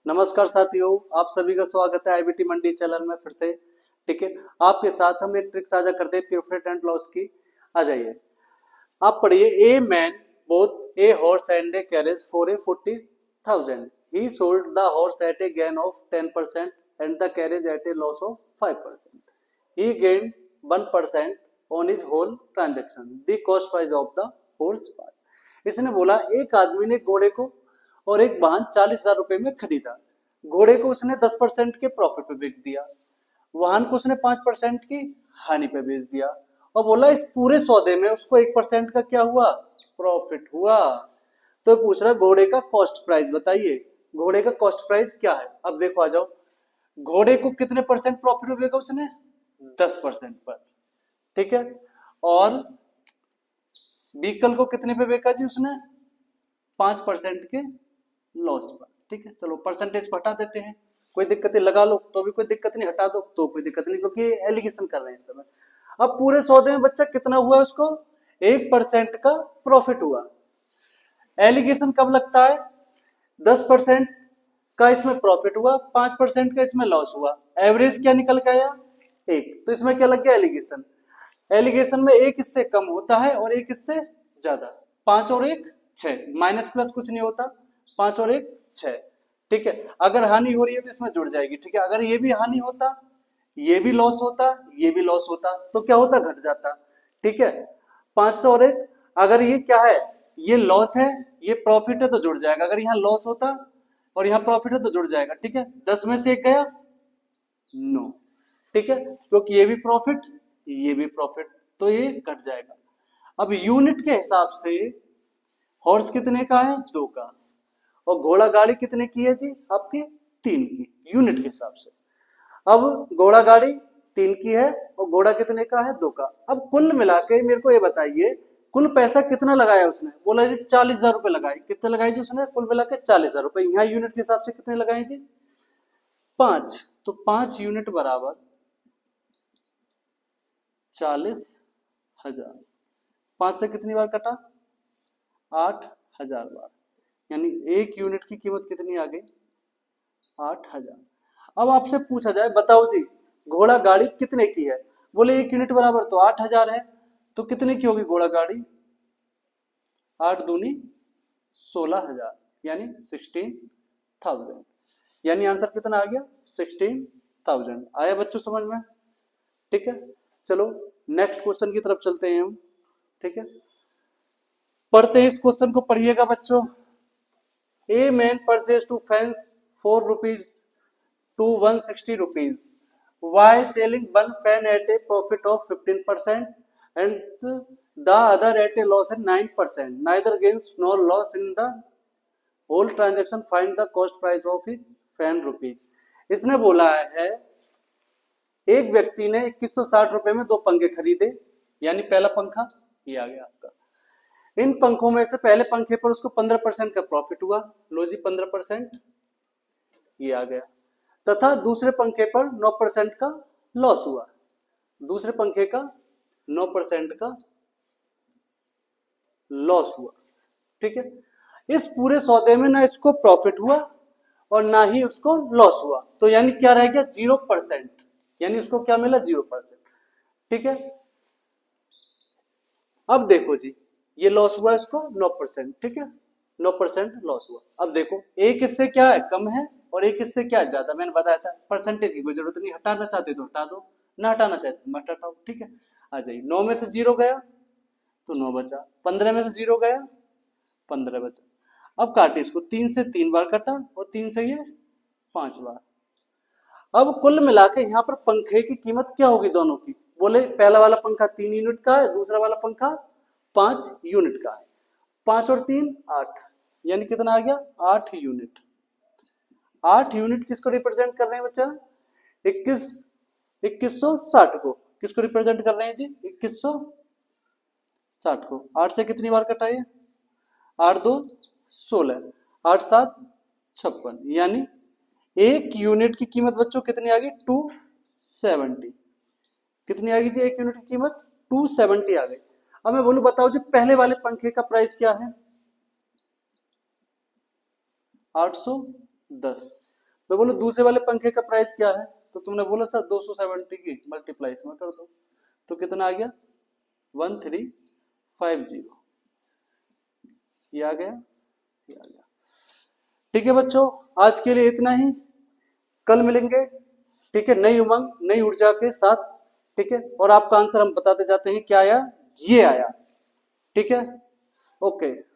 नमस्कार साथियों, आप सभी का स्वागत है आईबीटी मंडी चैनल में फिर से। ठीक है, आपके साथ हम एक ट्रिक साझा करते हैं प्रॉफिट एंड लॉस की। आ जाइए, आप पढ़िए। A man bought a horse and a carriage for a 40,000. He sold the horse at a gain of 10% and the carriage at a loss of 5%. He gain 1% on his whole transaction. The cost price of the horse part. इसने बोला एक आदमी ने घोड़े को और एक वाहन 40,000 रुपए में खरीदा। घोड़े को उसने 10% के प्रॉफिट पे बेच दिया, वाहन को उसने 5% की हानि पे बेच दिया और बोला इस पूरे सौदे में उसको 1% का क्या हुआ, प्रॉफिट हुआ। तो पूछ रहा घोड़े का कॉस्ट प्राइस बताइए, घोड़े का कॉस्ट प्राइस क्या है। अब देखो, आ जाओ, घोड़े को कितने परसेंट प्रॉफिट बेचा उसने, 10% पर। ठीक है, और व्हीकल को कितने पे बेचा जी उसने, 5% के लॉस पर। ठीक है, चलो परसेंटेज को हटा देते हैं, कोई दिक्कत नहीं, लगा लो तो भी कोई दिक्कत नहीं, हटा दो तो कोई दिक्कत नहीं, क्योंकि एलिगेशन कर रहे हैं इस समय। अब पूरे सौदे में बच्चा कितना हुआ, उसको 1% का प्रॉफिट हुआ। एलिगेशन कब लगता है, 10% का इसमें प्रॉफिट हुआ, 5% का इसमें लॉस हुआ, एवरेज क्या निकल के आया, 1। तो इसमें क्या लग गया, एलिगेशन। एलिगेशन में एक इससे कम होता है और एक इससे ज्यादा। 5 और 1 6, माइनस प्लस कुछ नहीं होता, 5 और 1 6। ठीक है, अगर हानि हो रही है तो इसमें जुड़ जाएगी। ठीक है, अगर ये भी हानि होता, ये भी लॉस होता, ये भी लॉस होता, तो क्या होता, घट जाता। ठीक है, 500 और 1, अगर ये क्या है, ये लॉस है, ये प्रॉफिट है तो जुड़ जाएगा। अगर यहाँ लॉस होता और यहाँ प्रॉफिट है तो जुड़ जाएगा। ठीक है, 10 में से 1 गया, 9। ठीक है, क्योंकि ये भी प्रॉफिट, ये भी प्रॉफिट, तो ये घट जाएगा। अब यूनिट के हिसाब से हॉर्स कितने का है, 2 का, और घोड़ा गाड़ी कितने की है जी, आपकी 3 की, यूनिट के हिसाब से। अब घोड़ा गाड़ी 3 की है और घोड़ा कितने का है, 2 का। अब कुल मिला के मेरे को ये बताइए, कुल पैसा कितना लगाया उसने, बोला जी 40,000 रुपए लगाए। कितने लगाए जी उसने, कुल मिला के 40,000 रुपए। यहाँ यूनिट के हिसाब से कितने लगाए जी, 5। तो 5 यूनिट बराबर 40,000। 5 से कितनी बार कटा, 8,000 बार, यानी एक यूनिट की कीमत कितनी आ गई, 8,000। अब आपसे पूछा जाए, बताओ जी घोड़ा गाड़ी कितने की है, बोले 1 यूनिट बराबर तो 8,000 है, तो कितने की होगी घोड़ा गाड़ी, 8 दूनी 16,000, यानी 16,000। यानी आंसर कितना आ गया, 16,000। आया बच्चों समझ में। ठीक है, चलो नेक्स्ट क्वेश्चन की तरफ चलते हैं हम। ठीक है, पढ़ते हैं इस क्वेश्चन को, पढ़िएगा बच्चों। A man purchased 2 fans for rupees to 160 rupees. Why selling one fan at a profit of 15% and the other at a loss of 9%? Neither gains nor loss in the whole transaction. Find the cost price of his fan rupees. इसने बोला है एक व्यक्ति ने 2160 रुपए में 2 पंखे खरीदे, यानी पहला पंखा ये आ गया आपका। इन पंखों में से पहले पंखे पर उसको 15% का प्रॉफिट हुआ, लो जी 15% ये आ गया, तथा दूसरे पंखे पर 9% का लॉस हुआ, दूसरे पंखे का 9% का लॉस हुआ। ठीक है, इस पूरे सौदे में ना इसको प्रॉफिट हुआ और ना ही उसको लॉस हुआ, तो यानी क्या रह गया, 0%, यानी उसको क्या मिला, 0%। ठीक है, अब देखो जी, ये लॉस हुआ इसको 9%। ठीक है, 9% लॉस हुआ। अब देखो एक इससे क्या है, कम है, और एक इससे क्या है, ज्यादा। मैंने बताया था परसेंटेज की कोई जरूरत नहीं, हटाना चाहते तो हटा दो, ना हटाना चाहते मत हटाओ। ठीक है, आ जाइए, 9 में से 0 गया तो 9 बचा, 15 में से 0 गया 15 बचा। अब काटे इसको, 3 से 3 बार कटा और 3 से ये 5 बार। अब कुल मिला के यहाँ पर पंखे की कीमत क्या होगी दोनों की, बोले पहला वाला पंखा 3 यूनिट का है, दूसरा वाला पंखा 5 यूनिट का है। 5 और 3 8, यानी कितना आ गया, 8 यूनिट। 8 यूनिट किसको रिप्रेजेंट कर रहे हैं बच्चा, 2160 को। किसको रिप्रेजेंट कर रहे हैं जी, 2160 को। 8 से कितनी बार कटाइए, 8 2 16, 8 7 56, यानी एक यूनिट की कीमत बच्चों कितनी आ गई, 270। कितनी आ गई जी, एक यूनिट की कीमत 270 आ गई। अब मैं बोलूं, बताओ जी पहले वाले पंखे का प्राइस क्या है, 810, मैं बोलूं दूसरे वाले पंखे का प्राइस क्या है, तो तुमने बोला सर 270 की मल्टीप्लाई इसमें कर दो, तो कितना आ गया 1350, ये आ गया, ये आ गया। ठीक है बच्चों, आज के लिए इतना ही, कल मिलेंगे, ठीक है, नई उमंग नई ऊर्जा के साथ, ठीक है, और आपका आंसर हम बताते जाते हैं क्या आया, ये आया, ठीक है, ओके।